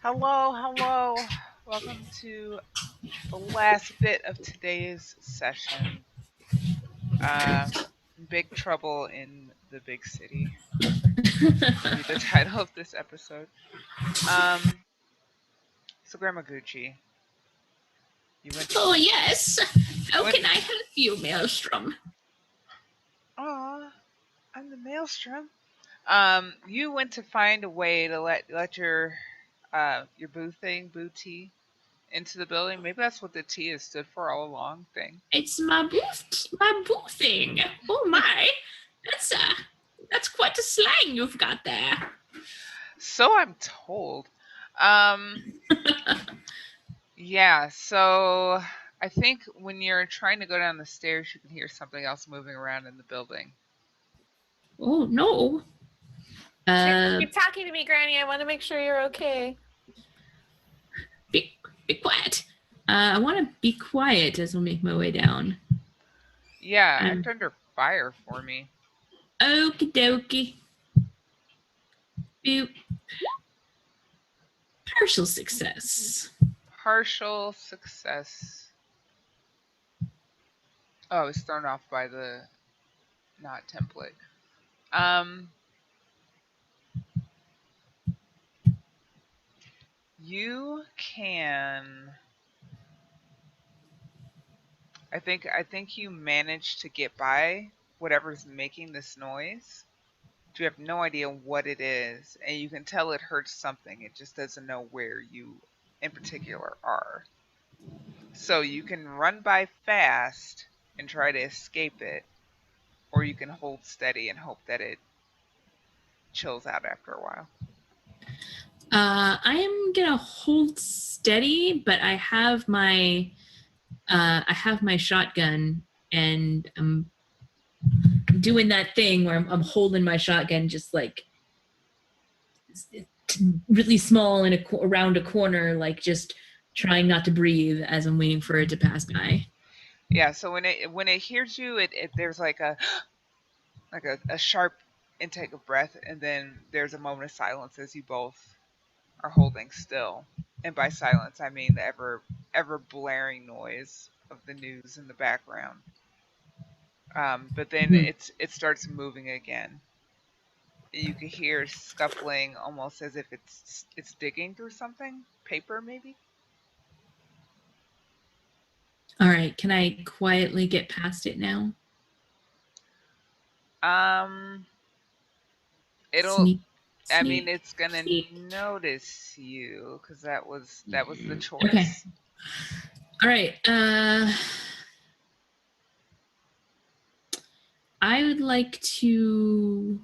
Hello. Welcome to the last bit of today's session. Uh, Big Trouble in the Big City will be the title of this episode. Um, so Grandma Gucci, you went to Oh, yes. you How went. can I help you, Maelstrom? Aw, I'm the Maelstrom. You went to find a way to let your boo tea into the building. Maybe that's what the T has stood for all along. Thing. It's my boothing. Oh my, that's quite a slang you've got there. So I'm told. Um, yeah, so I think when you're trying to go down the stairs, you can hear something else moving around in the building. Oh no. You're talking to me, Granny. I want to make sure you're okay. Be quiet. I want to be quiet as I make my way down. Yeah, act under fire for me. Okie dokie. Boop. Partial success. Partial success. Oh, I was thrown off by the not template. You can. I think you managed to get by whatever's making this noise. You have no idea what it is, and you can tell it hurts something. It just doesn't know where you, in particular, are. So you can run by fast and try to escape it, or you can hold steady and hope that it chills out after a while. I am gonna hold steady, but I have my shotgun, and I'm doing that thing where I'm holding my shotgun just like really small in around a corner, like just trying not to breathe as I'm waiting for it to pass by. Yeah. So when it hears you, there's like a sharp intake of breath, and then there's a moment of silence as you both are holding still. And by silence, I mean the ever blaring noise of the news in the background. But then it starts moving again. You can hear scuffling, almost as if it's digging through something, paper maybe. All right, can I quietly get past it now? It'll. Sneak, I mean, sneak, it's gonna sneak. notice you because that was the choice. Okay. All right. I would like to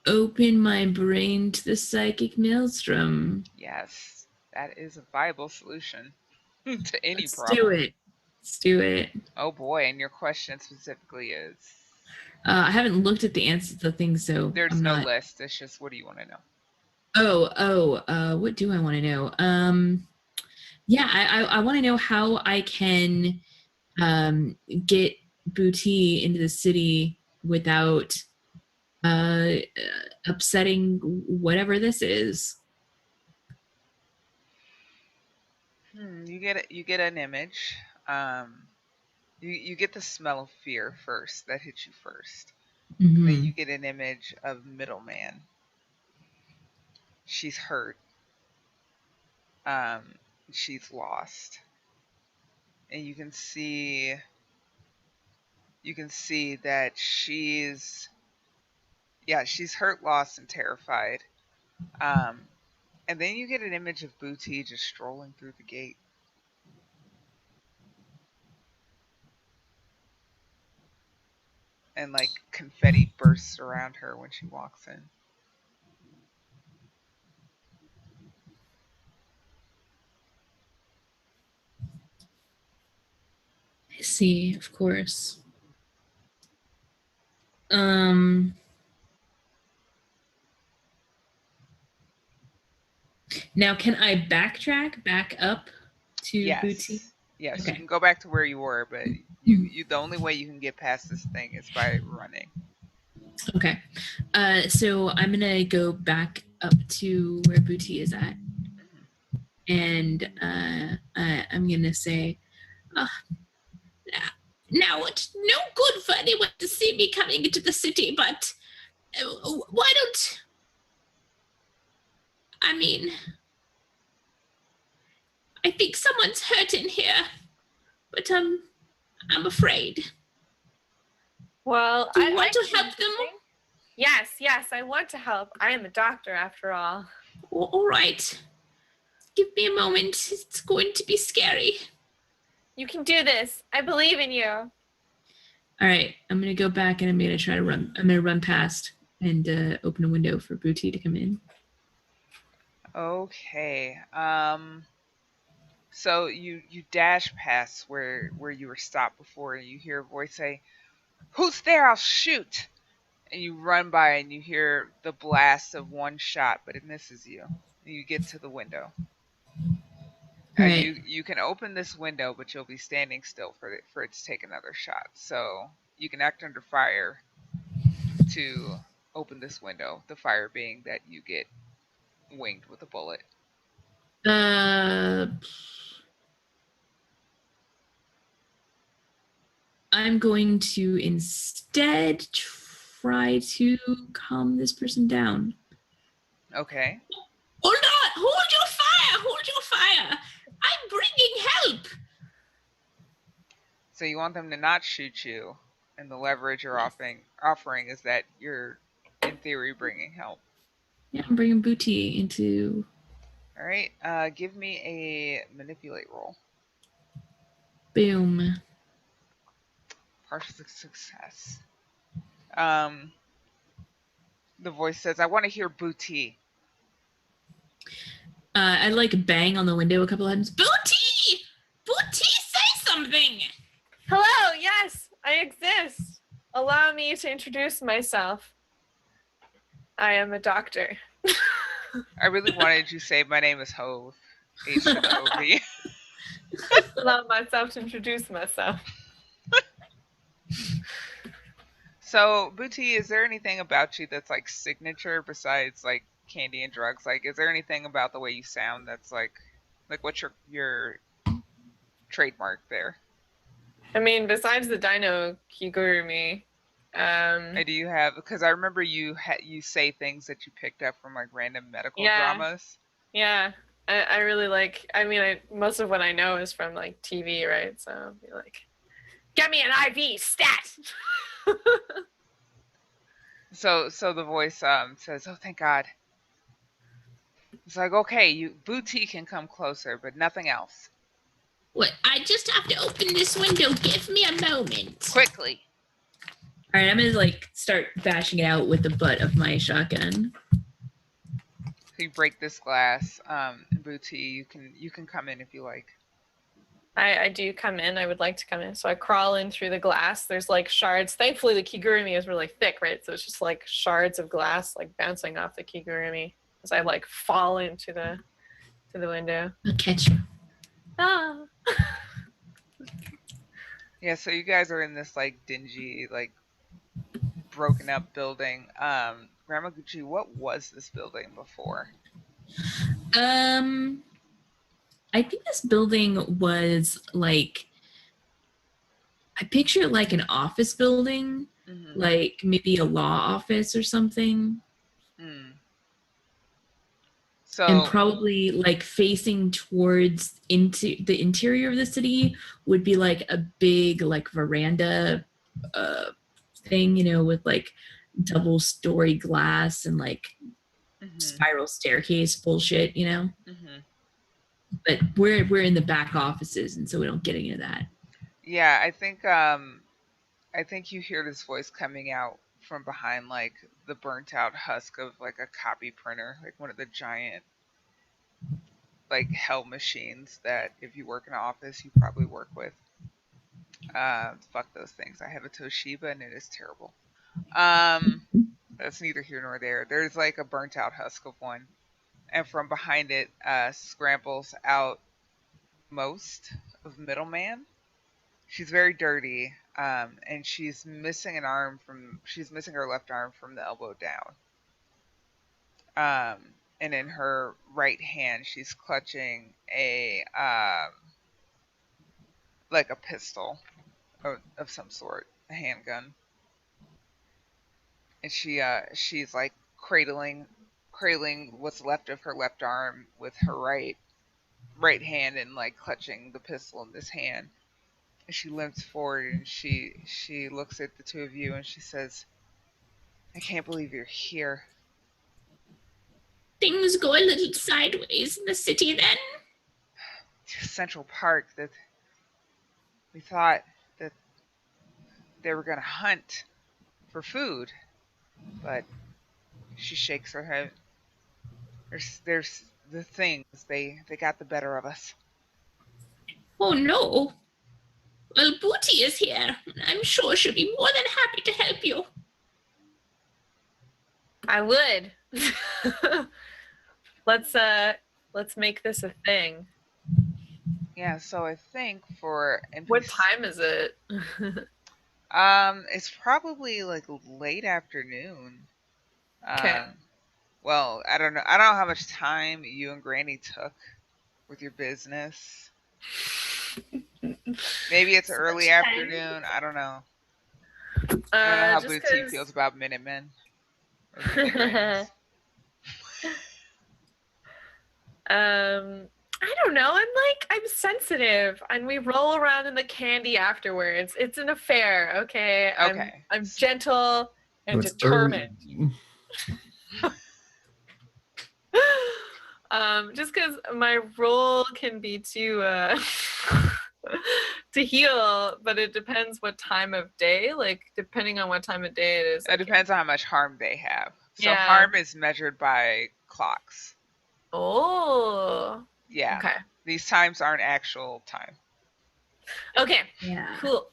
open my brain to the psychic maelstrom. Yes, that is a viable solution to any Let's problem. do it. Let's do it. Oh boy, and your question specifically is? I haven't looked at the answers to the things, so There's no list. It's just, what do you want to know? What do I want to know? Yeah, I want to know how I can get Booty into the city without upsetting whatever this is. You get an image. You get the smell of fear first that hits you first. Mm-hmm. Then you get an image of middleman. She's hurt. She's lost, and you can see that she's hurt, lost, and terrified. And then you get an image of Booty just strolling through the gate. And like confetti bursts around her when she walks in. I see, of course. Now, can I backtrack back up to Booty? Yes, okay. You can go back to where you were, but you the only way you can get past this thing is by running. Okay. So I'm gonna go back up to where Booty is at, and I'm gonna say, uh, "Now it's no good for anyone to see me coming into the city, but why don't I mean? I think someone's hurt in here, but I'm afraid. Well, Do you want I to can help them? think. Yes, I want to help. I am a doctor after all. All right. Give me a moment. It's going to be scary." You can do this. I believe in you. All right. I'm gonna go back and I'm gonna try to run. I'm gonna run past and open a window for Booty to come in. Okay. So you dash past where you were stopped before, and you hear a voice say, "Who's there? I'll shoot!" And you run by, and you hear the blast of one shot, but it misses you. And you get to the window. All right. You can open this window, but you'll be standing still for it to take another shot. So you can act under fire to open this window. The fire being that you get winged with a bullet. I'm going to instead try to calm this person down. Okay. Hold on! Hold your fire! Hold your fire! I'm bringing help! So you want them to not shoot you, and the leverage you're offering is that you're, in theory, bringing help. Yeah, I'm bringing Booty into... All right. Give me a manipulate roll. Boom. Partial success. The voice says, "I want to hear Booty." I like bang on the window a couple of times. Booty! Booty, say something! Hello, yes, I exist. Allow me to introduce myself. I am a doctor. I really wanted you to say, "My name is Hove." H-O-V. Allow myself to introduce myself. So, Booty, is there anything about you that's like signature besides like candy and drugs? Like, is there anything about the way you sound that's like what's your trademark there? I mean, besides the dino Kigurumi, Do you have? Because I remember you you say things that you picked up from like random medical dramas. Yeah, I really like. I mean, most of what I know is from like TV, right? So I'll be like, get me an IV stat. So the voice says, "Oh, thank God." It's like, okay, Booty can come closer, but nothing else. What? I just have to open this window. Give me a moment. Quickly. All right, I'm gonna like start bashing it out with the butt of my shotgun. So you break this glass, Booty. You can come in if you like. I do come in. I would like to come in. So I crawl in through the glass. There's like shards. Thankfully, the Kigurumi is really thick, right? So it's just like shards of glass like bouncing off the Kigurumi as I like fall into the window. I'll catch you. Ah. Yeah, so you guys are in this like dingy, like broken up building. Ramaguchi, what was this building before? I think this building was like, I picture it like an office building, like maybe a law office or something. So, and probably like facing towards into the interior of the city would be like a big like veranda thing, with like double story glass and like spiral staircase bullshit, but we're in the back offices, and so we don't get into that. Yeah, I think you hear this voice coming out from behind like the burnt out husk of like a copy printer, like one of the giant like hell machines that if you work in an office you probably work with. Fuck those things. I have a Toshiba and it is terrible. That's neither here nor there. There's like a burnt out husk of one, and from behind it scrambles out most of middleman. She's very dirty, and she's missing an arm from. She's missing her left arm from the elbow down. And in her right hand, she's clutching a like a pistol of some sort, a handgun, and she's like cradling what's left of her left arm with her right hand and like clutching the pistol in this hand. And she limps forward and she looks at the two of you and she says, "I can't believe you're here." Things go a little sideways in the city then. Central Park, that we thought that they were going to hunt for food, but she shakes her head. There's the things, they got the better of us. Oh no. Well, Booty is here. I'm sure she'll be more than happy to help you. I would. Let's make this a thing. Yeah, so I think for NPC, What time is it? it's probably like late afternoon. Okay. Well, I don't know. I don't know how much time you and Granny took with your business. Maybe it's early afternoon. I don't know. I don't know how Just Booty 'cause- feels about Minutemen. Or Mini-Grannies. I don't know. I'm sensitive, and we roll around in the candy afterwards. It's an affair, okay? Okay. I'm gentle and It's determined. early. Just because my role can be to to heal, but it depends what time of day. Like depending on what time of day it is. It depends on how much harm they have. So Yeah. harm is measured by clocks. Oh. Yeah. Okay. These times aren't actual time. Okay. Yeah. Cool.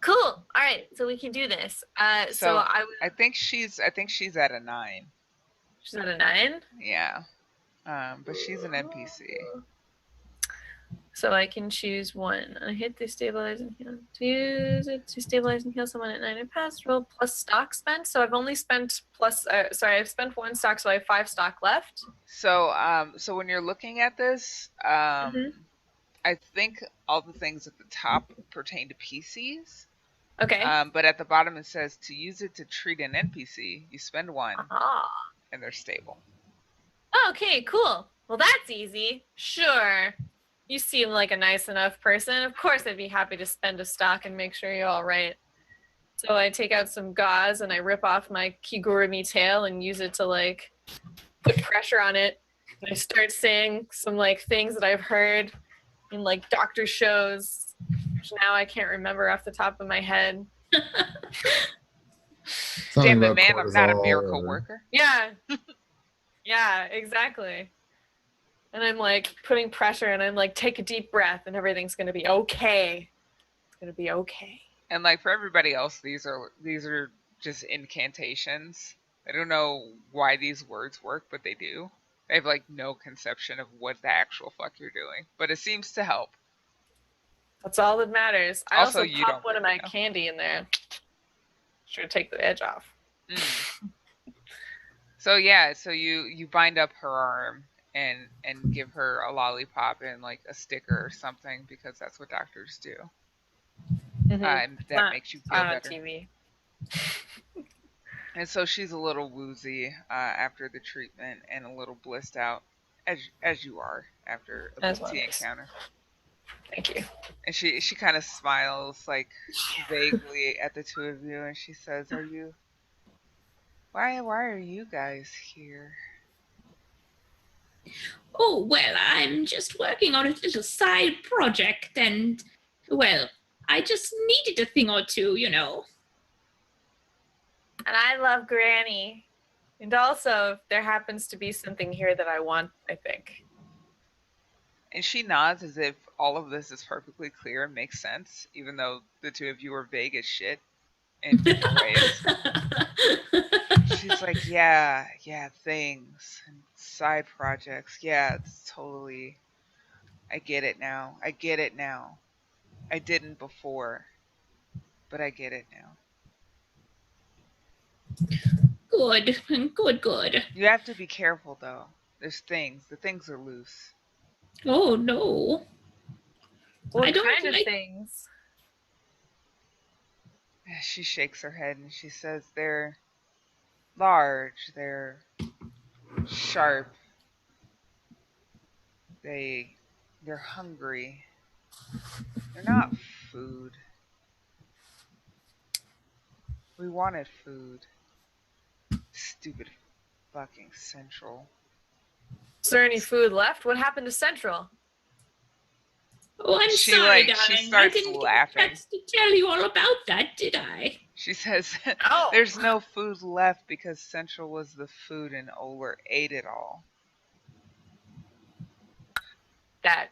All right. So we can do this. So So I would. I think she's at a 9. She's at a 9. Yeah. But she's an NPC. So I can choose one. I hit the stabilize and heal. To use it to stabilize and heal someone at 9 and pass. Roll plus stock spent. So I've only spent I've spent 1 stock, so I have 5 stock left. So so when you're looking at this, Mhm. I think all the things at the top pertain to PCs. Okay. But at the bottom it says to use it to treat an NPC, you spend 1 Ah. and they're stable. Okay, cool. Well, that's easy. Sure. You seem like a nice enough person. Of course, I'd be happy to spend a stock and make sure you're all right. So I take out some gauze and I rip off my kigurumi tail and use it to like put pressure on it. And I start saying some like things that I've heard in like doctor shows, which now I can't remember off the top of my head. Something Damn it, about man, I'm not a cortisol miracle or- worker. Yeah. Yeah, exactly. And I'm like putting pressure and I'm like, take a deep breath and everything's going to be okay. It's going to be okay. And like for everybody else, these are just incantations. I don't know why these words work, but they do. They have like no conception of what the actual fuck you're doing, but it seems to help. That's all that matters. I Also, also you pop don't one of really my know. candy in there. Sure to take the edge off. So yeah, so you bind up her arm and give her a lollipop and like a sticker or something because that's what doctors do. Mhm. And that not makes you feel on better. TV. And so she's a little woozy after the treatment and a little blissed out, as you are after a As booty always. encounter. Thank you. And she kind of smiles like vaguely at the two of you, and she says, "Are you? Why are you guys here?" Oh, well, I'm just working on a little side project and, well, I just needed a thing or two, you know. And I love Granny. And also, there happens to be something here that I want, I think. And she nods as if all of this is perfectly clear and makes sense, even though the two of you are vague as shit in different ways. She's like, yeah, things and side projects. Yeah, it's totally. I get it now. I didn't before, but I get it now. Good, good. You have to be careful though. There's things. The things are loose. Oh no. What I don't kind of like- things? She shakes her head and she says they're large, they're sharp, they're hungry. They're not food. We wanted food. Stupid fucking Central. Is there any food left? What happened to Central? Oh, I'm She, sorry, like, she darling. I starts didn't get a laughing. chance to tell you all about that, did I? She says Oh. there's no food left because Central was the food and Oler ate it all. That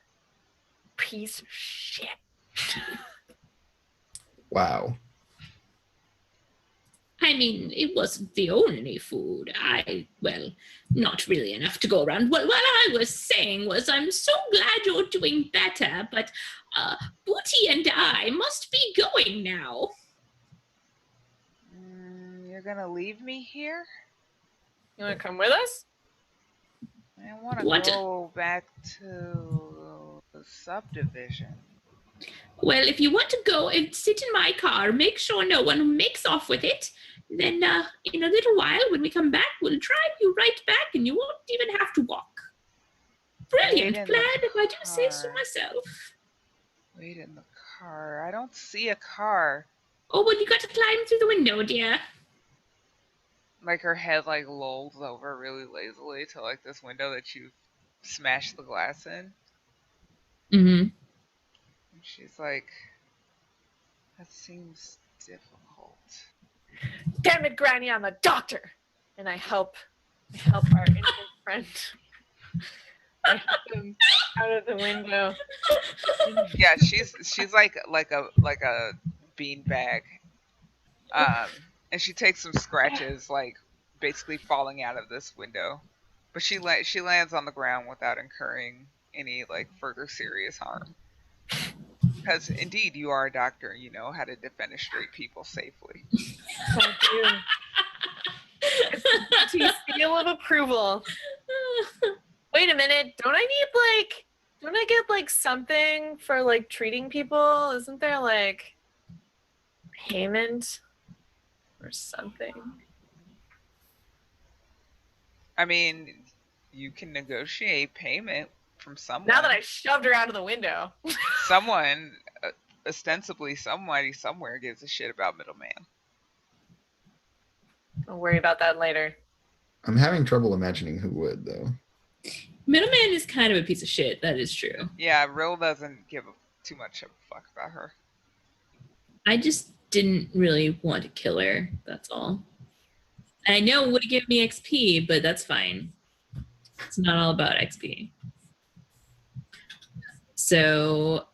piece of shit. Wow. I mean, it wasn't the only food. Well, not really enough to go around. What I was saying was, I'm so glad you're doing better, but Booty and I must be going now. You're gonna leave me here? You want to come with us? I want What? to go back to the subdivision. Well, if you want to go and sit in my car, make sure no one makes off with it. Then, in a little while, when we come back, we'll drive you right back and you won't even have to walk. Brilliant Wait in plan, the if I do say so car. myself. Wait in the car. I don't see a car. Oh, well, you got to climb through the window, dear. Like her head like lolls over really lazily to like this window that you've smashed the glass in. Mm-hmm. And she's like, that seems difficult. Damn it, Granny, I'm a doctor. And I help our infant friend. I help him out of the window. Yeah, she's like a beanbag. And she takes some scratches, like basically falling out of this window. But she lands on the ground without incurring any like further serious harm. Because indeed, you are a doctor. You know how to defenestrate people safely. I do. It's the seal of approval. Wait a minute. Don't I get like something for like treating people? Isn't there like payment or something? I mean, you can negotiate payment from someone. Now that I shoved her out of the window. Someone, ostensibly somebody somewhere gives a shit about middleman. I'll worry about that later. I'm having trouble imagining who would, though. Middleman is kind of a piece of shit. That is true. Yeah, Rill doesn't give too much of a fuck about her. I just didn't really want to kill her. That's all. And I know it would give me XP, but that's fine. It's not all about XP. So,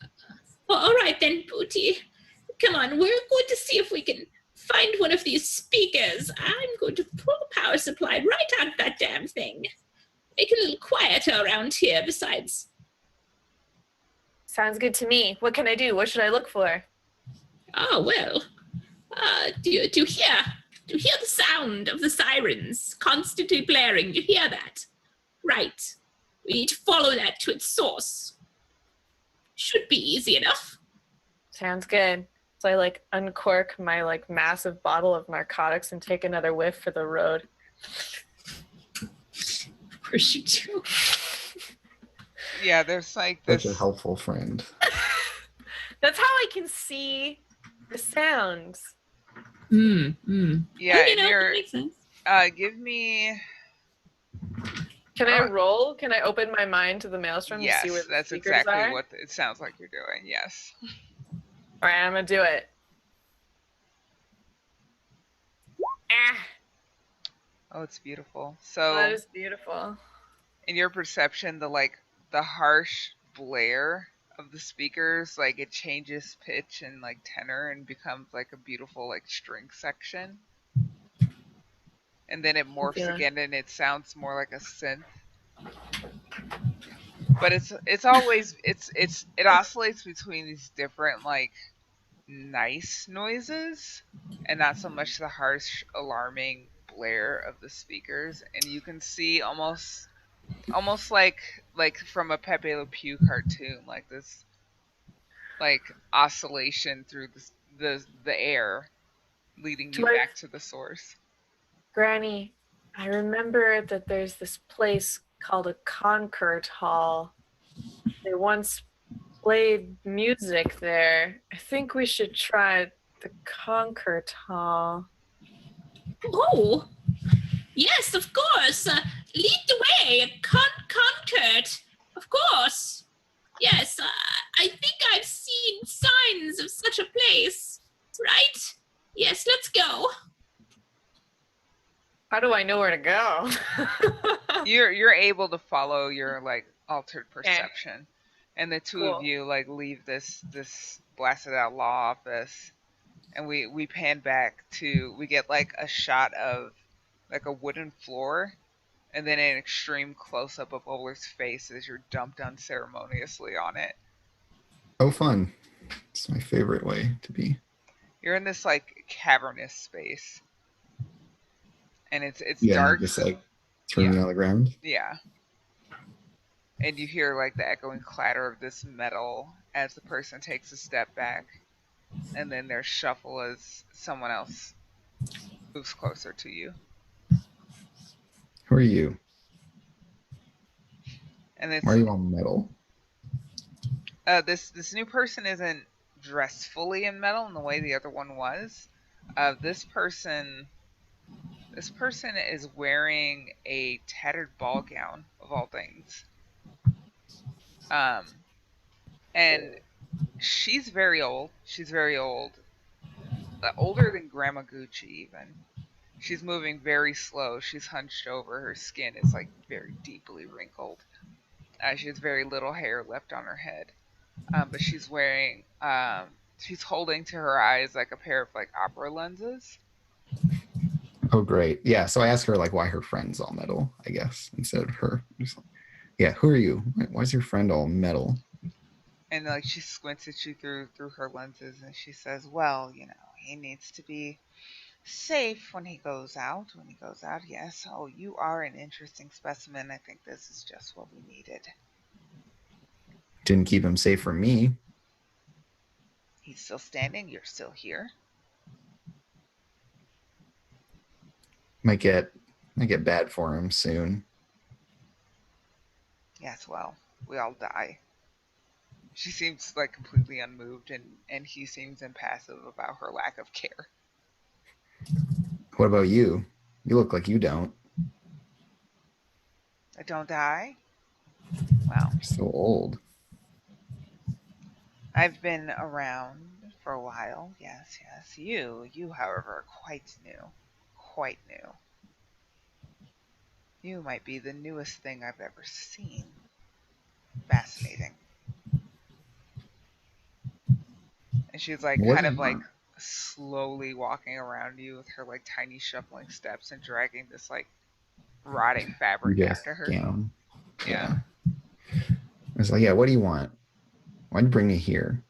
well, all right then, Booty. Come on, we're going to see if we can find one of these speakers. I'm going to pull the power supply right out of that damn thing. Make it a little quieter around here, besides. Sounds good to me. What can I do? What should I look for? Oh, well. Do you hear the sound of the sirens constantly blaring? Do you hear that? Right. We need to follow that to its source. Should be easy enough. Sounds good. So I like uncork my like massive bottle of narcotics and take another whiff for the road. Of course you do. Yeah, there's like Such this. a helpful friend. That's how I can see the sounds. Yeah, Oh, and that makes sense. give me. Can I roll? Can I open my mind to the maelstrom Yes, to see where the that's speakers exactly are? what it sounds like you're doing. Yes. All right, I'm gonna do it. Ah, Oh, it's beautiful. So, that is beautiful. in your perception, the harsh blare of the speakers, like it changes pitch and like tenor and becomes like a beautiful like string section. And then it morphs Yeah. again and it sounds more like a synth. But it's always it oscillates between these different like nice noises and not so much the harsh alarming blare of the speakers, and you can see almost like from a Pepe Le Pew cartoon, like this like oscillation through the air leading you Do I, back to the source. Granny, I remember that there's this place called a concert hall. They once played music there. I think we should try the concert hall. Oh, yes, of course. Lead the way. Concord. Of course. Yes, I think I've seen signs of such a place. Right? Yes, let's go. How do I know where to go? You're able to follow your like altered perception, and the two of Cool. you like leave this blasted out law office, and we pan back to we get like a shot of like a wooden floor, and then an extreme close up of Oler's face as you're dumped unceremoniously on it. Oh, fun. It's my favorite way to be. You're in this like cavernous space, and it's Yeah, dark. just like threw me on the ground. Yeah. And you hear like the echoing clatter of this metal as the person takes a step back, and then there's shuffle as someone else moves closer to you. Who are you? And it's Why are you all metal? this new person isn't dressed fully in metal in the way the other one was. This person is wearing a tattered ball gown of all things. And she's very old. She's very old. Older than Grandma Gucci even. She's moving very slow. She's hunched over. Her skin is like very deeply wrinkled. She has very little hair left on her head. But she's wearing she's holding to her eyes like a pair of like opera lenses. Oh, great. Yeah. So I asked her like why her friend's all metal, I guess, instead of her. Just like, yeah. Who are you? Why's your friend all metal? And like she squints at you through her lenses, and she says, "Well, you know, he needs to be safe when he goes out. When he goes out, yes. Oh, you are an interesting specimen. I think this is just what we needed." Didn't keep him safe from me. He's still standing. You're still here. Might get bad for him soon. Yes, well, we all die. She seems like completely unmoved, and he seems impassive about her lack of care. What about you? You look like you don't. I don't die? Well, You're so old. I've been around for a while. Yes, yes. You, however, are quite new. Quite new. You might be the newest thing I've ever seen. Fascinating. And she's like What kind do of you like want? slowly walking around you with her like tiny shuffling steps and dragging this like rotting fabric Yes, after her. gown. Yeah. I was like, yeah, what do you want? Why'd you bring me here?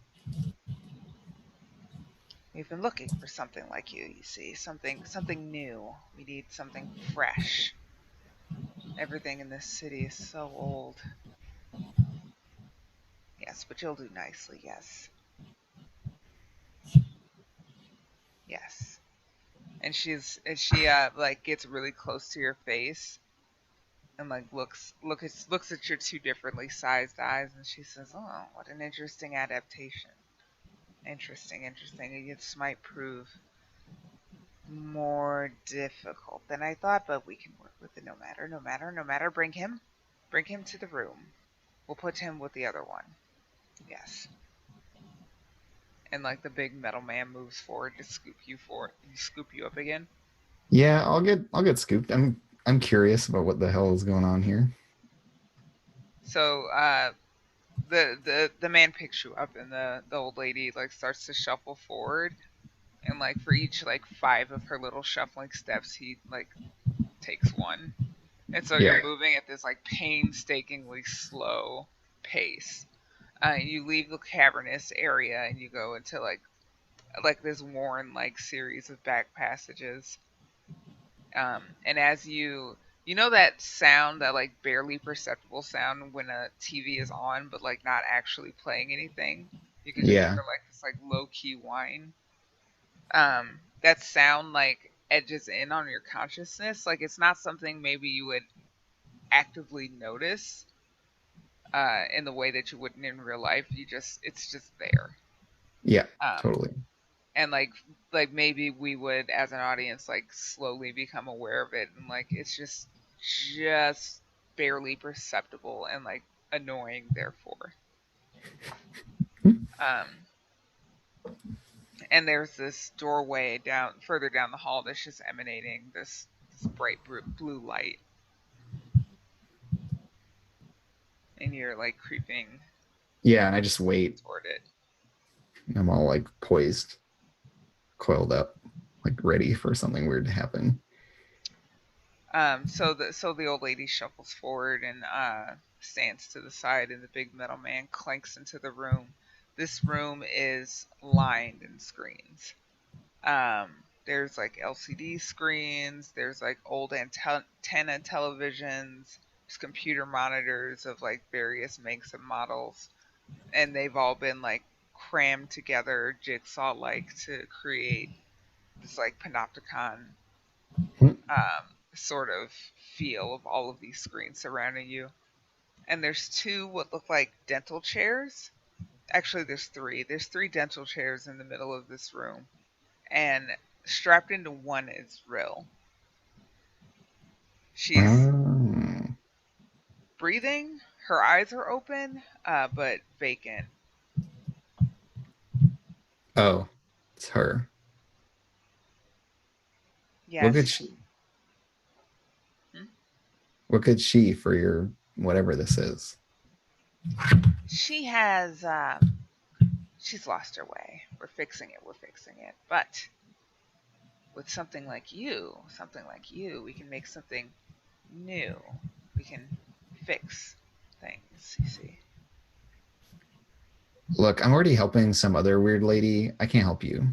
We've been looking for something like you see. Something new. We need something fresh. Everything in this city is so old. Yes, but you'll do nicely, yes. Yes. And she like gets really close to your face and like looks at your two differently sized eyes, and she says, "Oh, what an interesting adaptation. Interesting. This might prove more difficult than I thought, but we can work with it no matter. Bring him to the room. We'll put him with the other one." Yes. And like the big metal man moves forward to scoop you up again. Yeah, I'll get scooped. I'm curious about what the hell is going on here. So the man picks you up, and the old lady like starts to shuffle forward, and like for each like 5 of her little shuffling steps, he like takes one. And so Yeah. you're moving at this like painstakingly slow pace. You leave the cavernous area and you go into like this worn like series of back passages. And as you know that sound, that like barely perceptible sound when a TV is on but like not actually playing anything. You can just hear Yeah. like this like low key whine. That sound like edges in on your consciousness. Like it's not something maybe you would actively notice in the way that you wouldn't in real life. It's just there. Yeah. Um, Totally. and like maybe we would as an audience like slowly become aware of it, and like it's just barely perceptible and like annoying therefore. Um, and there's this doorway down further down the hall that's just emanating this bright blue light, and you're like creeping Yeah, and I just wait. toward it. I'm all like poised, coiled up, like ready for something weird to happen. So the old lady shuffles forward and stands to the side, and the big metal man clanks into the room. This room is lined in screens. There's like LCD screens. There's like old antenna televisions. There's computer monitors of like various makes and models, and they've all been like crammed together, jigsaw like, to create this like panopticon sort of feel of all of these screens surrounding you. And there's two what look like dental chairs. Actually, there's three. There's three dental chairs in the middle of this room. And strapped into one is Rill. She's Oh. breathing. Her eyes are open, but vacant. Oh, it's her. Yes. What could she? What could she for your whatever this is? She has, she's lost her way. We're fixing it. We're fixing it. But with something like you, we can make something new. We can fix things, you see. Look, I'm already helping some other weird lady. I can't help you.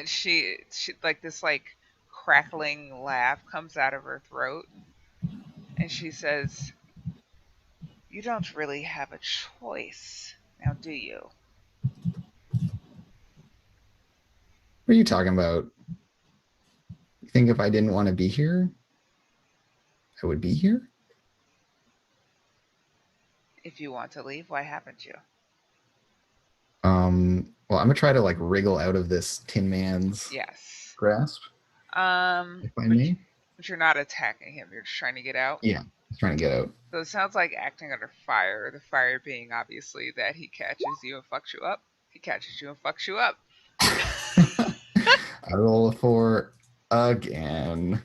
she like this like crackling laugh comes out of her throat, and she says, "You don't really have a choice, now do you?" What are you talking about? You think if I didn't want to be here, I would be here? If you want to leave, why haven't you? Well, I'm gonna try to like wriggle out of this Tin Man's Yes. grasp, if I But, may. but you're not attacking him. You're just trying to get out. Yeah, he's trying to get out. So it sounds like acting under fire. The fire being obviously that he catches you and fucks you up. He catches you and fucks you up. I roll a 4 again.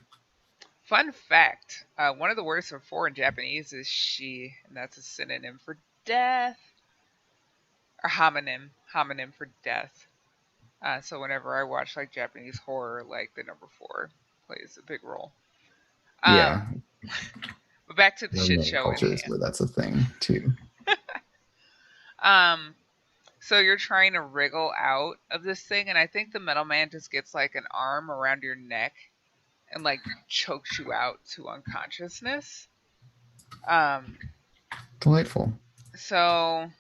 Fun fact: one of the words for "four" in Japanese is "shi," and that's a synonym for death, or homonym for death. So whenever I watch like Japanese horror, like the number 4 plays a big role. Yeah, But back to the there are shit many show at cultures hand. where that's a thing too. So you're trying to wriggle out of this thing, and I think the metal man just gets like an arm around your neck and like chokes you out to unconsciousness. Delightful. So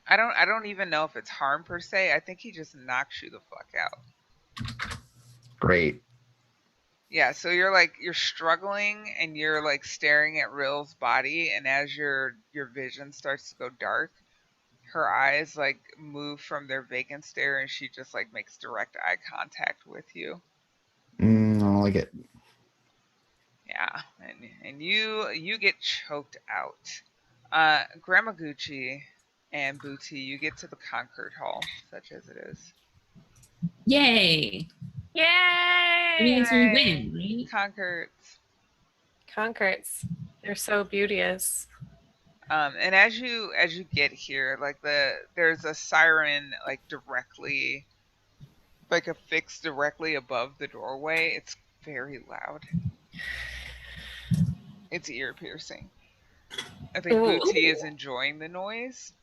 I don't even know if it's harm per se. I think he just knocks you the fuck out. Great. Yeah, so you're struggling and you're like staring at Rill's body, and as your vision starts to go dark, her eyes like move from their vacant stare, and she just like makes direct eye contact with you. I don't like it. Yeah, and you get choked out. Gramaguchi and Booty, you get to the Concord Hall, such as it is. Yay! Yay! It means we win, right? Concords. Concords. They're so beauteous. And as you get here, like there's a siren like directly like affixed directly above the doorway. It's very loud. It's ear piercing. I think Ooh. Booty is enjoying the noise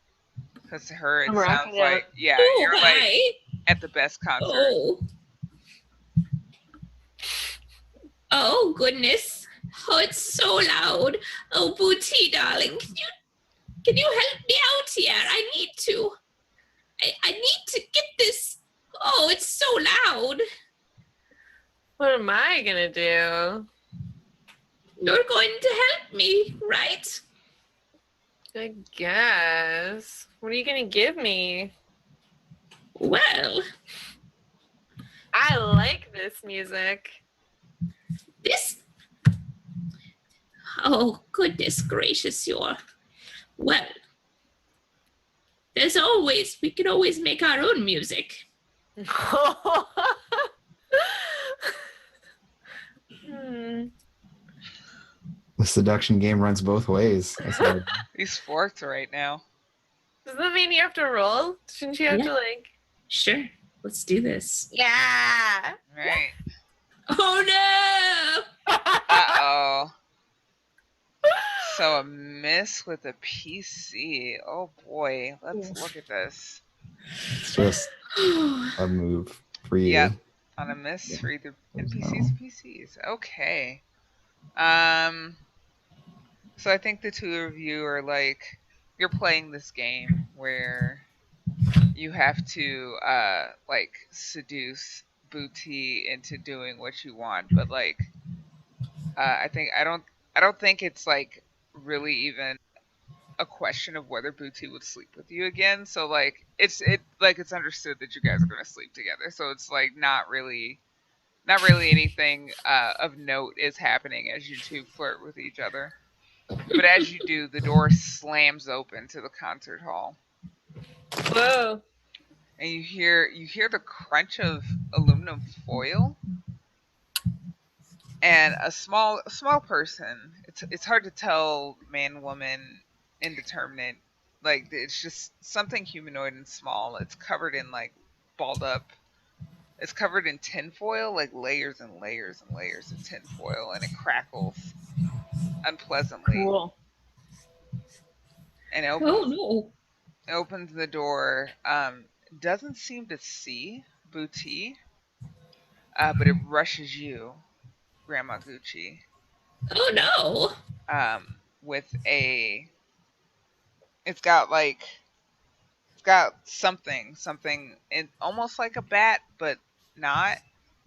because to her it I'm sounds rocking out. like Oh, you're like hi. at the best concert. Oh. Oh, goodness. Oh, it's so loud. Oh, Booty, darling, can you help me out here? I need to. I need to get this. Oh, it's so loud. What am I gonna do? You're going to help me, right? I guess. What are you gonna give me? Well, I like this music. this. Oh, goodness gracious, you're. Well, we can always make our own music. Hmm. The seduction game runs both ways. I said, He's forked right now. Does that mean you have to roll? Shouldn't you have Yeah. to like? Sure, let's do this. Yeah. Right. Oh, no! Uh-oh. So a miss with a PC. Oh boy. Let's look at this. it's just a move for you. Yep. On a miss for either There's NPCs or PCs. Okay. So I think the two of you are like you're playing this game where you have to like seduce Booty into doing what you want, but like I don't think it's like really even a question of whether Booty would sleep with you again. So like it's understood that you guys are gonna sleep together. So it's like not really anything of note is happening as you two flirt with each other. But as you do, the door slams open to the concert hall, Whoa. and you hear the crunch of aluminum foil, and a small person. It's hard to tell man, woman, indeterminate. Like it's just something humanoid and small. It's covered in like balled up. It's covered in tinfoil, like layers and layers and layers of tinfoil, and it crackles unpleasantly. Cool. And Oh, no. opens the door. Doesn't seem to see Booty, but it rushes you, Grandma Gucci, Oh, no. with a. It's got something, almost like a bat, but not.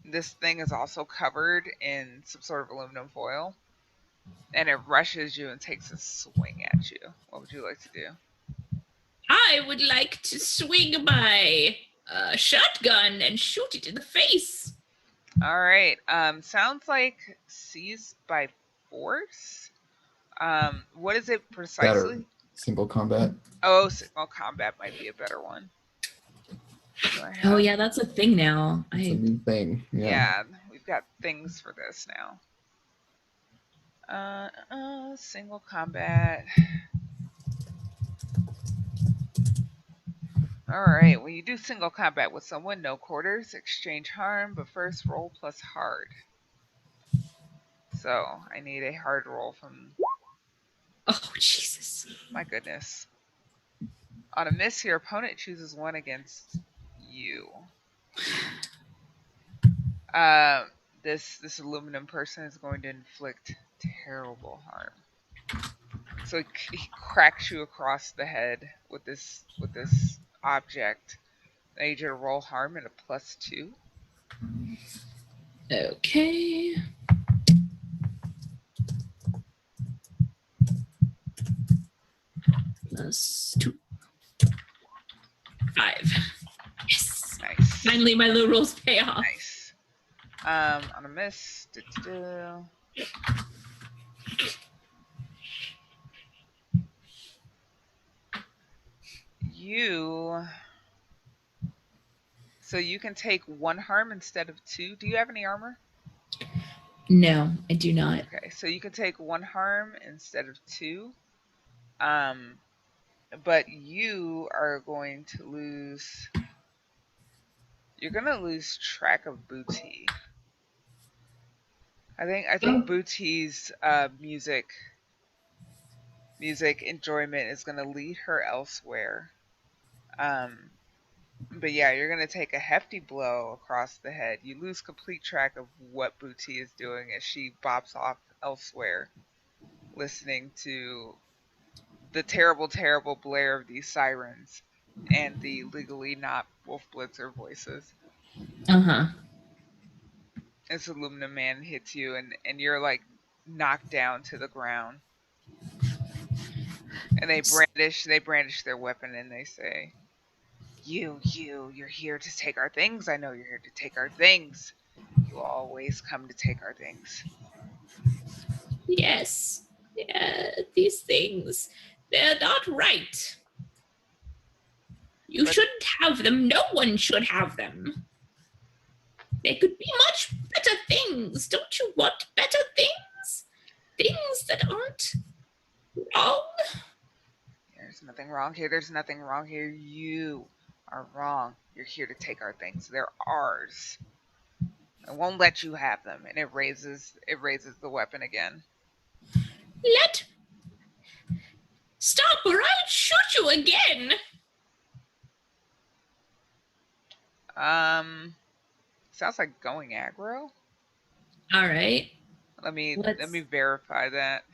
This thing is also covered in some sort of aluminum foil, and it rushes you and takes a swing at you. What would you like to do? I would like to swing my shotgun and shoot it in the face. All right. Sounds like seized by force. What is it precisely? Better. Single combat. Oh, signal combat might be a better one. Oh, yeah, that's a thing now. It's a new thing. Yeah, we've got things for this now. Single combat. All right. When you do single combat with someone, no quarters, exchange harm, but first roll plus hard. So I need a hard roll from. Oh, Jesus. My goodness. On a miss, your opponent chooses one against you. This aluminum person is going to inflict terrible harm. So he cracks you across the head with this object. I need you to roll harm at a +2. Okay. +2. 5. Yes. Nice. Finally, my low rolls pay off. Nice. On a miss. So you can take 1 harm instead of 2. Do you have any armor? No, I do not. Okay, so you can take 1 harm instead of 2. But you are going to lose. You're gonna lose track of Booty. I think Booty's music enjoyment is gonna lead her elsewhere. Um, but yeah, you're gonna take a hefty blow across the head. You lose complete track of what Booty is doing as she bops off elsewhere, listening to the terrible, terrible blare of these sirens and the legally not Wolf Blitzer voices. Uh-huh. This aluminum man hits you, and you're like knocked down to the ground. And they brandish their weapon and they say, you're here to take our things. I know you're here to take our things. You always come to take our things. Yes. Yeah, these things, they're not right. You But- shouldn't have them. No one should have them. There could be much better things. Don't you want better things? Things that aren't wrong? There's nothing wrong here. There's nothing wrong here. You are wrong. You're here to take our things. They're ours. I won't let you have them. And it raises the weapon again. Stop or I'll shoot you again. Sounds like going aggro. All right. Let me verify that.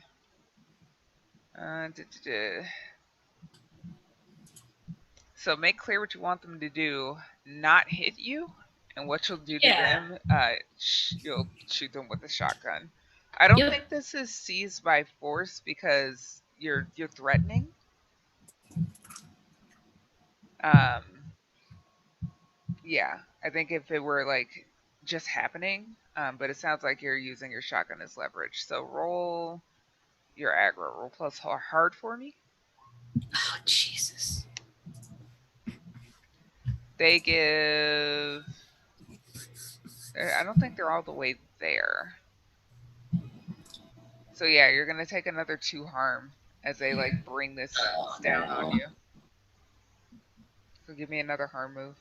So make clear what you want them to do, not hit you, and what you'll do to them. You'll shoot them with a shotgun. I don't think this is seized by force because you're threatening. Yeah, I think if it were like just happening, but it sounds like you're using your shotgun as leverage. So roll your aggro. Roll plus hard for me. Oh, Jesus. They give. I don't think they're all the way there. So yeah, you're gonna take another 2 harm as they like bring this down on you. So give me another harm move.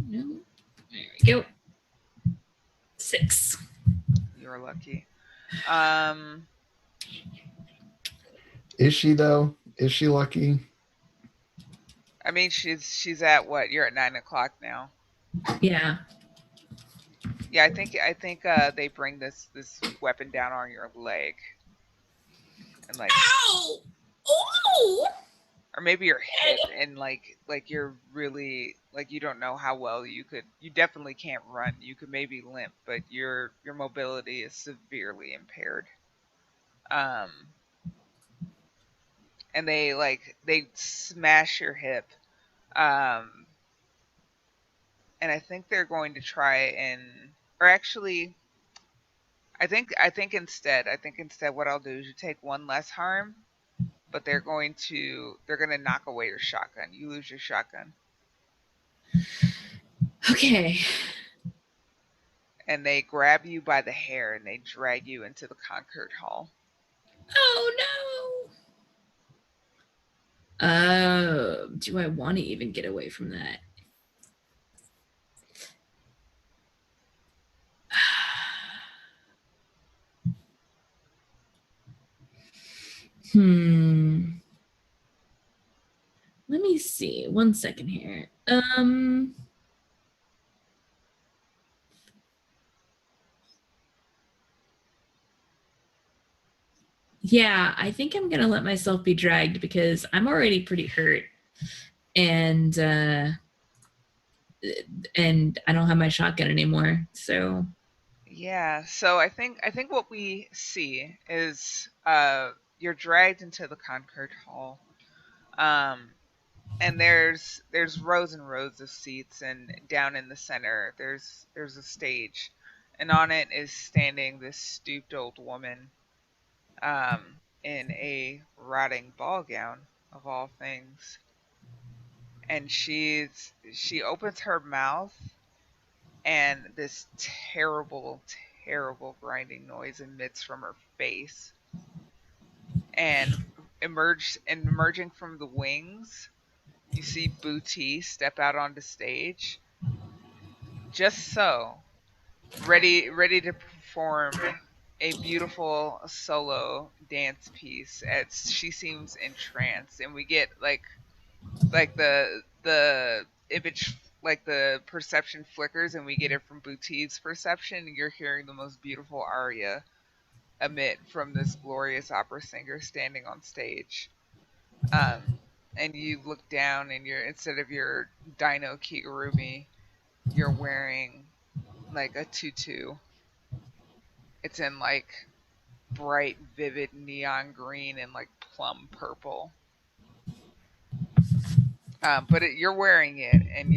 No. There we go. 6. You're lucky. Is she though? Is she lucky? I mean, she's at what? You're at 9 o'clock now. Yeah. Yeah, I think they bring this weapon down on your leg, and like, Ow! Oh! or maybe your hip, and like you're really like you don't know how well you definitely can't run. You could maybe limp, but your mobility is severely impaired. And they smash your hip. And I think they're going to try and, or actually, I think instead what I'll do is you take 1 less harm, but they're gonna knock away your shotgun. You lose your shotgun. Okay. And they grab you by the hair and they drag you into the concert hall. Oh no. Do I want to even get away from that? Let me see. 1 second here. Yeah, I think I'm gonna let myself be dragged because I'm already pretty hurt, and I don't have my shotgun anymore. So yeah, so I think what we see is you're dragged into the concert hall. And there's rows and rows of seats, and down in the center there's a stage, and on it is standing this stooped old woman in a rotting ball gown of all things. And she opens her mouth, and this terrible, terrible grinding noise emits from her face. And emerging from the wings, you see Booty step out onto stage. Just so, ready to perform a beautiful solo dance piece as she seems entranced, and we get like the image, like the perception flickers, and we get it from Boutique's perception, and you're hearing the most beautiful aria emit from this glorious opera singer standing on stage. um and you look down, and you're, instead of your dino kigurumi, you're wearing like a tutu. It's in like bright, vivid neon green and like plum purple. But you're wearing it, and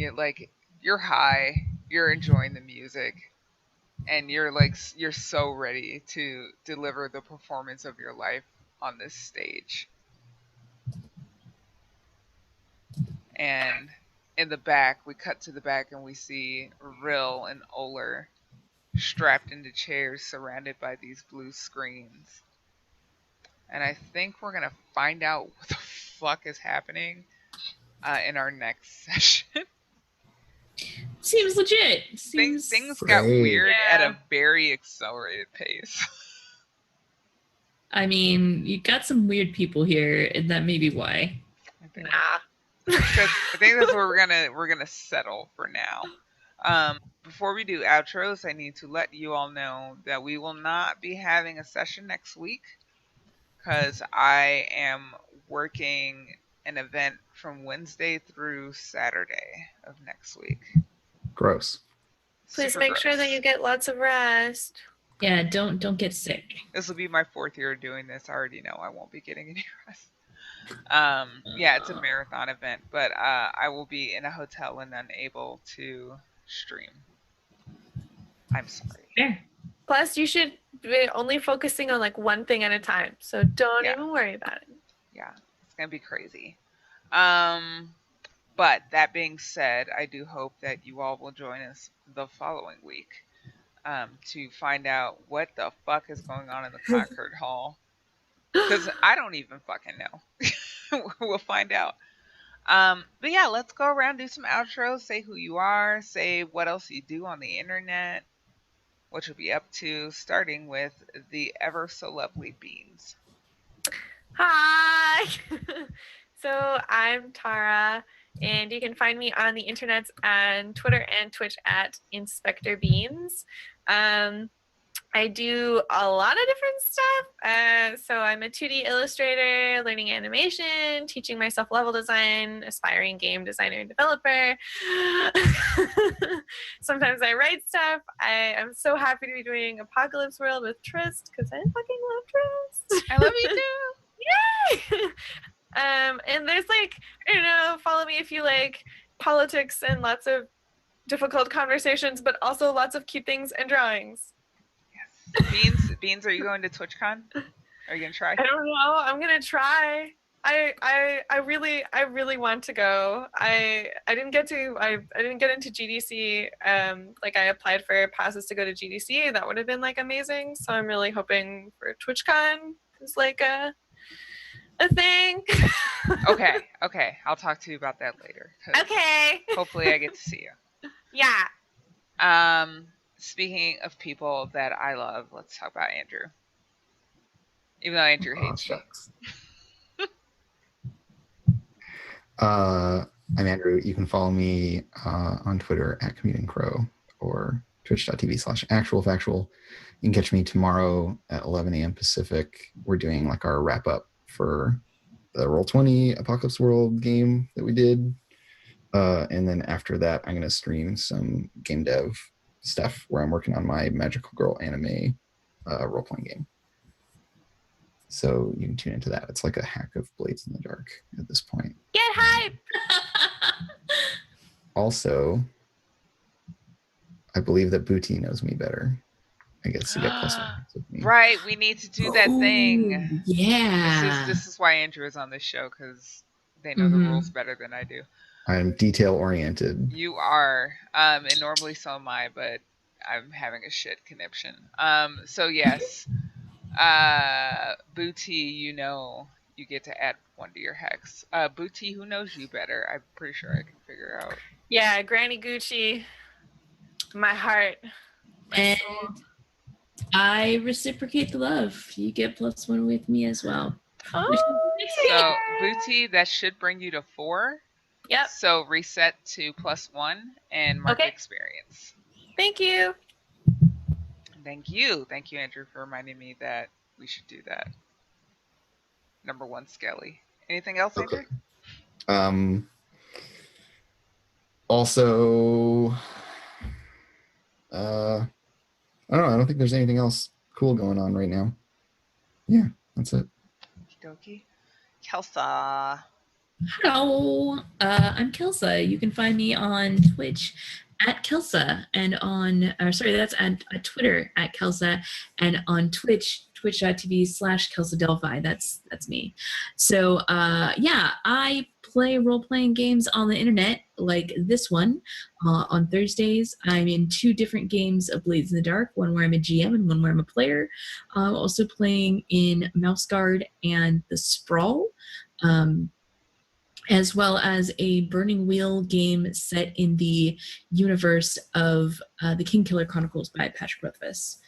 you're high, you're enjoying the music, and you're so ready to deliver the performance of your life on this stage. And in the back, we cut to the back, and we see Rill and Oler strapped into chairs, surrounded by these blue screens. And I think we're gonna find out what the fuck is happening in our next session. Seems legit. Seems Things got Great. weird at Yeah. a very accelerated pace. I mean, you got some weird people here, and that may be why. I think, Nah. I think that's where we're gonna settle for now. Before we do outros, I need to let you all know that we will not be having a session next week because I am working an event from Wednesday through Saturday of next week. Gross. Please Super make sure that gross. you get lots of rest. Yeah, don't get sick. This will be my 4th year doing this. I already know I won't be getting any rest. Yeah, it's a marathon event, but I will be in a hotel and unable to stream. I'm sorry. Fair. Plus, you should be only focusing on like one thing at a time. So don't Yeah. even worry about it. Yeah, it's gonna be crazy. But that being said, I do hope that you all will join us the following week to find out what the fuck is going on in the Concord Hall. Because I don't even fucking know. We'll find out. But yeah, let's go around, do some outros, say who you are, say what else you do on the internet, what you'll be up to, starting with the ever so lovely Beans. Hi. So I'm Tara, and you can find me on the internet on Twitter and Twitch at Inspector Beans. I do a lot of different stuff. So I'm a 2D illustrator, learning animation, teaching myself level design, aspiring game designer and developer. Sometimes I write stuff. I am so happy to be doing Apocalypse World with Trist because I fucking love Trist. I love you too. Yay! And there's like, follow me if you like politics and lots of difficult conversations, but also lots of cute things and drawings. Beans, are you going to TwitchCon? Are you gonna try? I don't know. I'm gonna try. I really want to go. I didn't get into GDC. Like I applied for passes to go to GDC. That would have been like amazing. So I'm really hoping for TwitchCon is like a thing. Okay. I'll talk to you about that later. 'Cause Okay. hopefully I get to see you. Yeah. Speaking of people that I love, let's talk about Andrew. Even though Andrew hates me. Shucks. I'm Andrew. You can follow me on Twitter at Commuting Crow or twitch.tv/actualfactual. You can catch me tomorrow at 11 a.m. Pacific. We're doing like our wrap up for the Roll20 Apocalypse World game that we did. And then after that, I'm going to stream some game dev stuff where I'm working on my Magical Girl anime role-playing game. So you can tune into that. It's like a hack of Blades in the Dark at this point. Get hype. Also, I believe that Booty knows me better. I guess to get plus one with me. Right, we need to do that thing. Yeah. This is why Andrew is on this show, because they know the rules better than I do. I'm detail oriented. You are, and normally so am I, but I'm having a shit conniption. So yes, Booty, you know you get to add 1 to your hex. Booty, who knows you better? I'm pretty sure I can figure out. Yeah, Granny Gucci, my heart, my And soul. I reciprocate the love. You get +1 with me as well. Oh, So, Booty, that should bring you to 4. Yep. So, reset to +1 and mark Okay. experience. Thank you. Thank you. Thank you, Andrew, for reminding me that we should do that. Number 1, Skelly. Anything else, Andrew? Okay. Also, I don't know. I don't think there's anything else cool going on right now. Yeah, that's it. Okie dokie. Kelsa. Hello, I'm Kelsa. You can find me on Twitch at Kelsa and on, sorry, that's at Twitter at Kelsa, and on Twitch, twitch.tv/Kelsa Delphi. That's me. So yeah, I play role-playing games on the internet like this one. On Thursdays, I'm in 2 different games of Blades in the Dark, one where I'm a GM and one where I'm a player. I'm also playing in Mouse Guard and The Sprawl. As well as a Burning Wheel game set in the universe of the Kingkiller Chronicles by Patrick Rothfuss.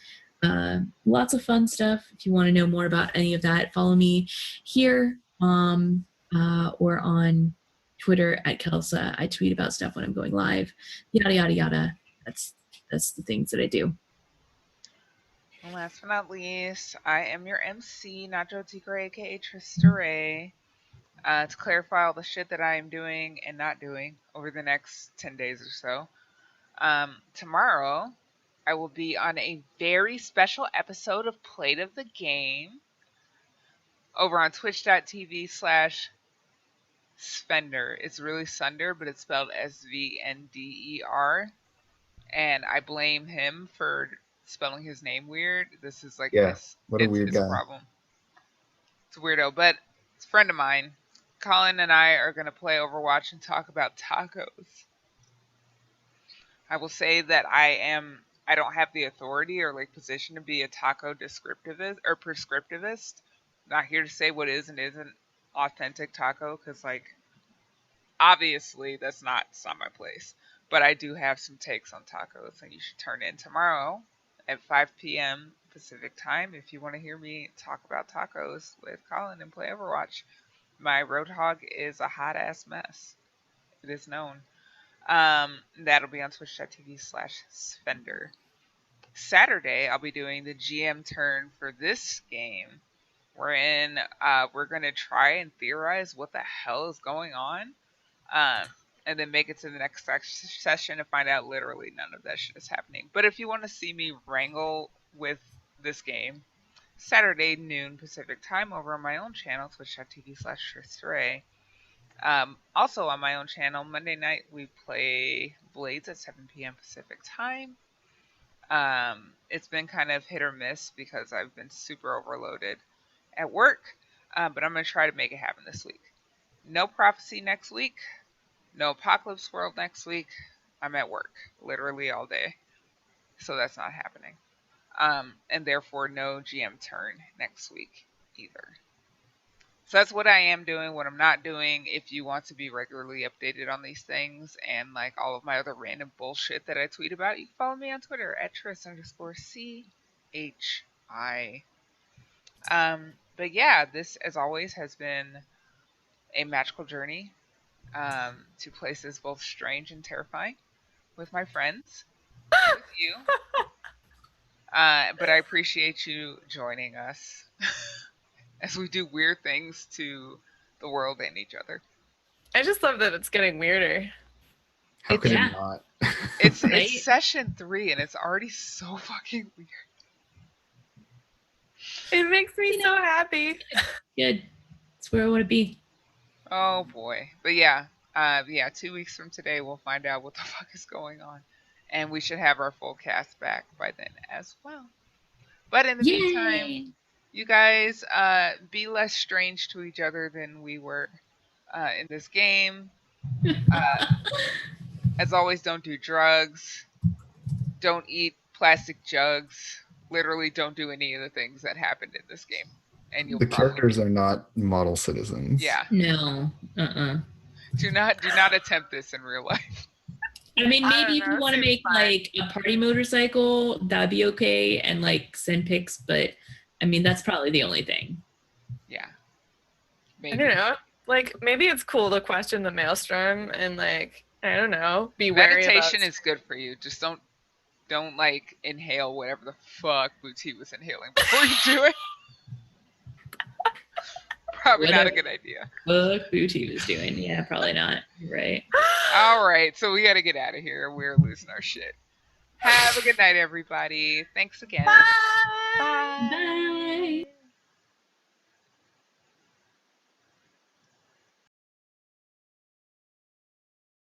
Lots of fun stuff. If you want to know more about any of that, follow me here or on Twitter at Kelsa. I tweet about stuff when I'm going live. Yada yada yada. That's the things that I do. And last but not least, I am your MC, Nacho Tigre, aka Trista Ray. To clarify all the shit that I am doing and not doing over the next 10 days or so. Tomorrow, I will be on a very special episode of Plate of the Game over on twitch.tv/Svender. It's really Sunder, but it's spelled SVNDER. And I blame him for spelling his name weird. This is like what a weird it's guy. a problem. It's a weirdo, but it's a friend of mine. Colin and I are going to play Overwatch and talk about tacos. I will say that I don't have the authority or like position to be a taco descriptivist or prescriptivist. I'm not here to say what is and isn't authentic taco because like obviously it's not my place. But I do have some takes on tacos, and you should turn in tomorrow at 5 p.m. Pacific time if you want to hear me talk about tacos with Colin and play Overwatch. My Roadhog is a hot ass mess. It is known. That'll be on twitch.tv/Svender. Saturday, I'll be doing the GM turn for this game. Wherein we're going to try and theorize what the hell is going on. And then make it to the next session and find out literally none of that shit is happening. But if you want to see me wrangle with this game, Saturday noon Pacific time over on my own channel, twitch.tv/Tristray. Also on my own channel, Monday night we play Blades at 7 p.m. Pacific time. It's been kind of hit or miss because I've been super overloaded at work, but I'm going to try to make it happen this week. No Prophecy next week. No Apocalypse World next week. I'm at work literally all day. So that's not happening. And therefore no GM turn next week either. So that's what I am doing, what I'm not doing. If you want to be regularly updated on these things and like all of my other random bullshit that I tweet about, you can follow me on Twitter at Tris_CHI. But yeah, this as always has been a magical journey to places both strange and terrifying with my friends, with you. But I appreciate you joining us as we do weird things to the world and each other. I just love that it's getting weirder. How could Yeah. it not? It's Right? session 3 and it's already so fucking weird. It makes me so happy. Good. That's where I want to be. Oh boy. But yeah, 2 weeks from today we'll find out what the fuck is going on. And we should have our full cast back by then as well. But in the meantime, Yay! you guys be less strange to each other than we were in this game. As always, don't do drugs. Don't eat plastic jugs. Literally don't do any of the things that happened in this game. and you'll The probably characters are not model citizens. yeah. No. Do not attempt this in real life. I mean, I maybe don't if you know, want to seems make fine. like a party motorcycle, that'd be okay, and like send pics. But I mean, that's probably the only thing. Yeah. I Maybe. don't know. Like maybe it's cool to question the maelstrom and like I don't know, be wary about. Meditation is good for you. Just don't like inhale whatever the fuck Booty was inhaling before you do it. Probably not a Whatever. good idea. Fuck Booty was doing. Yeah, probably not. You're right. All right, so we got to get out of here. We're losing our shit. Have a good night, everybody. Thanks again. Bye. Bye. Bye.